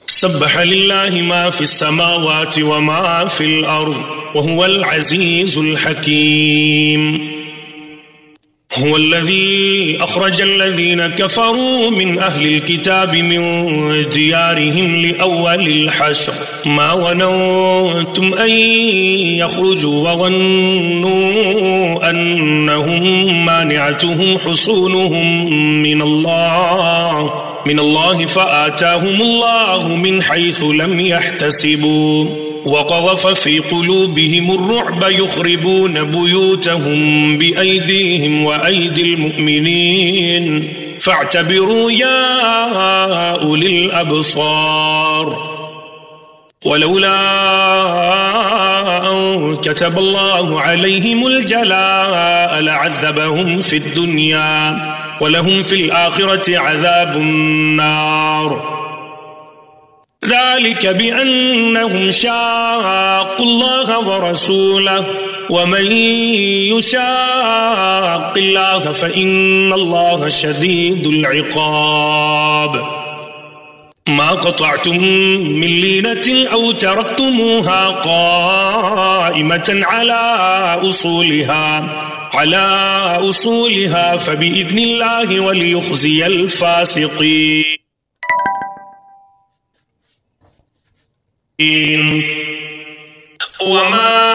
سبح لله ما في السماوات وما في الأرض وهو العزيز الحكيم. هو الذي أخرج الذين كفروا من أهل الكتاب من ديارهم لأول الحشر ما ظننتم أن يخرجوا وظنوا أنهم مانعتهم حصونهم من الله فآتاهم الله من حيث لم يحتسبوا وقذف في قلوبهم الرعب يخربون بيوتهم بأيديهم وأيدي المؤمنين فاعتبروا يا أولي الأبصار. ولولا أن كتب الله عليهم الجلاء لعذبهم في الدنيا ولهم في الآخرة عذاب النار. ذلك بأنهم شاقوا الله ورسوله ومن يشاق الله فإن الله شديد العقاب. ما قطعتم من لينة أو تركتموها قائمة على أصولها فبإذن الله وليخزي الفاسقين. وما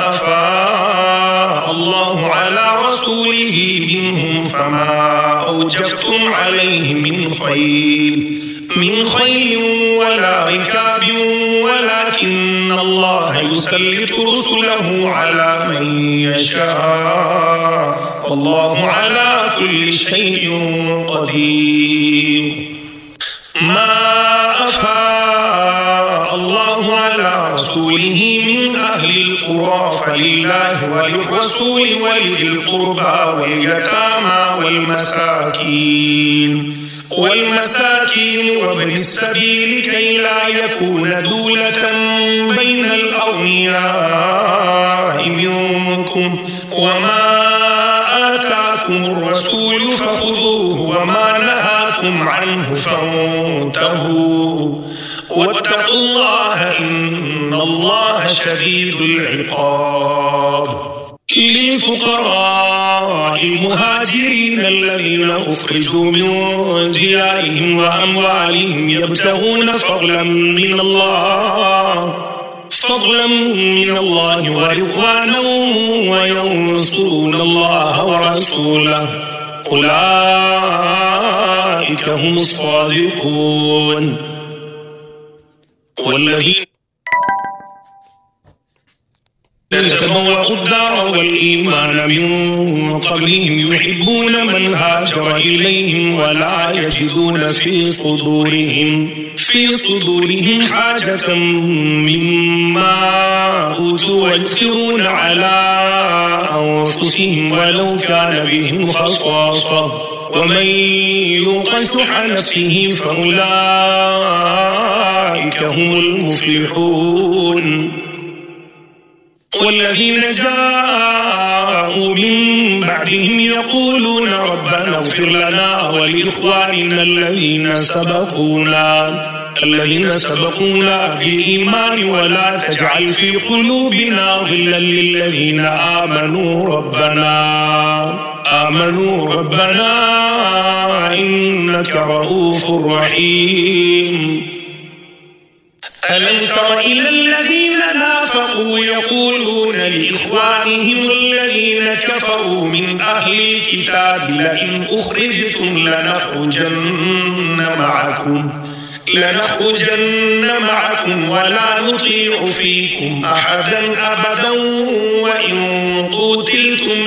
أفاء الله على رسوله منهم فما أوجفتم عليه من خيل ولا ركاب ولكن الله يسلط رسله على من يشاء والله على كل شيء قدير. ما أفاء الله على رسوله من أهل القرى فلله وللرسول ولذي القربى واليتامى والمساكين وابن السبيل كي لا يكون دولة بين الأغنياء منكم وما آتاكم الرسول فخذوه وما نهاكم عنه فانتهوا واتقوا الله إن الله شديد العقاب. للفقراء المهاجرين الذين أخرجوا من ديارهم وأموالهم يبتغون فضلا من الله ورضوانا وينصرون الله ورسوله أولئك هم الصادقون. والذين تبوأوا الدار والإيمان من قبلهم يحبون من هاجر إليهم ولا يجدون في صدورهم حاجة مما أوتوا ويؤثرون على أنفسهم ولو كان بهم خصاصة ومن يوق شح نفسه فأولئك هم المفلحون. والذين جاءوا من بعدهم يقولون ربنا اغفر لنا ولإخواننا الذين سبقونا بالإيمان ولا تجعل في قلوبنا غلا للذين آمنوا ربنا إنك رؤوف رحيم. ألم تر إلى الذين نافقوا يقولون لإخوانهم الذين كفروا من أهل الكتاب لئن أخرجتم لنخرجن معكم ولا نطيع فيكم أحدا أبدا وإن قتلتم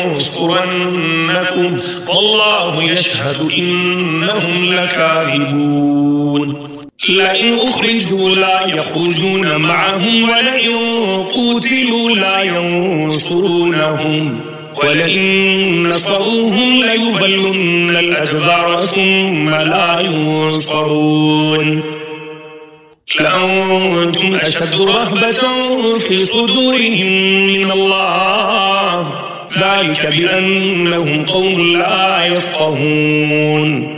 لننصرنكم والله يشهد إنهم لكاذبون. لئن أخرجوا لا يخرجون معهم ولئن قتلوا لا ينصرونهم ولئن نصروهم ليولن الأدبار ثم لا ينصرون. لأنتم أشد رهبة في صدورهم من الله ذلك بأنهم قوم لا يفقهون.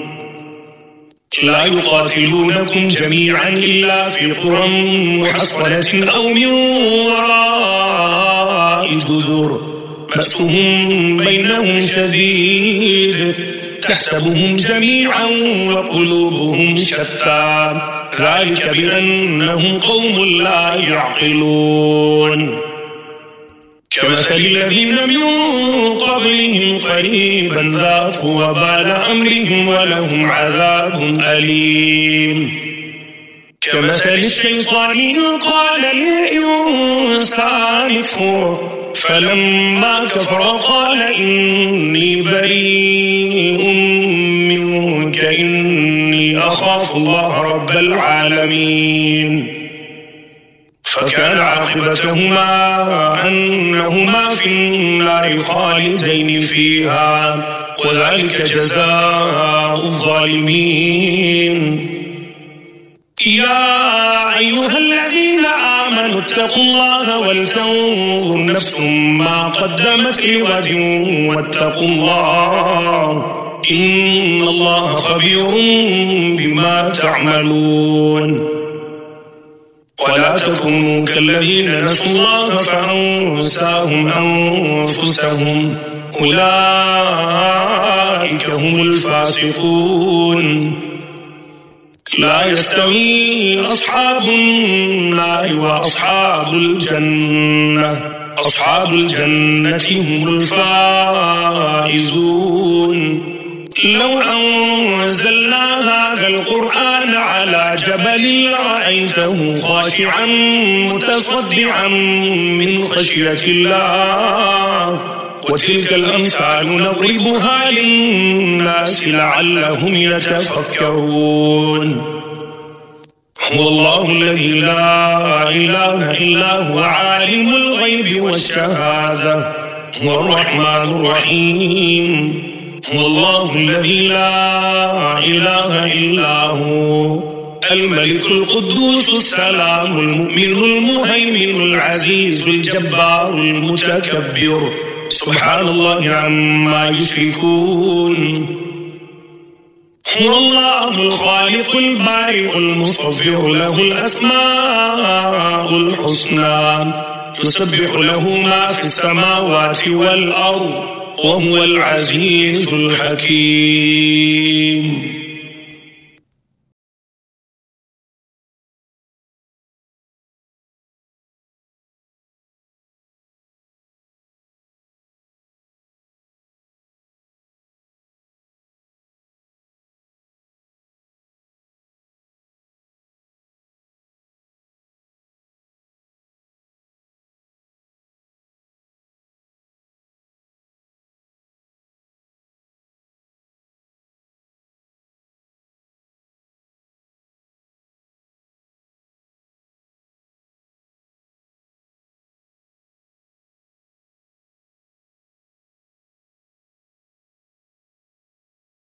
لا يقاتلونكم جميعا إلا في قرى محصنة أو من وراء جدر بأسهم بينهم شديد تحسبهم جميعا وقلوبهم شتى ذلك بأنهم قوم لا يعقلون كمثل الذين من قبلهم قريبا ذاقوا وبال أمرهم ولهم عذاب أليم كمثل الشيطان إذ قال للإنسان اكفر فلما كفر قال إني بريء منك إني أخاف الله رب العالمين فكان عاقبتهما أنهما في النار خالدين فيها وذلك جزاء الظالمين يا أيها الذين آمنوا اتقوا الله ولتنظر نفس ما قدمت لغد واتقوا الله إن الله خبير بما تعملون ولا تكونوا كالذين نسوا الله فأنساهم أنفسهم أولئك هم الفاسقون لا يستوي أصحاب النار وأصحاب الجنة أصحاب الجنة هم الفائزون لو أنزلنا هذا القرآن على جبل لرأيته خاشعا متصدعا من خشية الله وتلك الأمثال نضربها للناس لعلهم يتفكرون هو الله الذي لا إله إلا هو عالم الغيب والشهادة هو الرحمن الرحيم هو الله الذي لا إله إلا هو الملك القدوس السلام المؤمن المهيمن العزيز الجبار المتكبر سبحان الله عما يشركون هو الله الخالق البارئ المصور له الأسماء الحسنى يسبح له ما في السماوات والأرض وهو العزيز الحكيم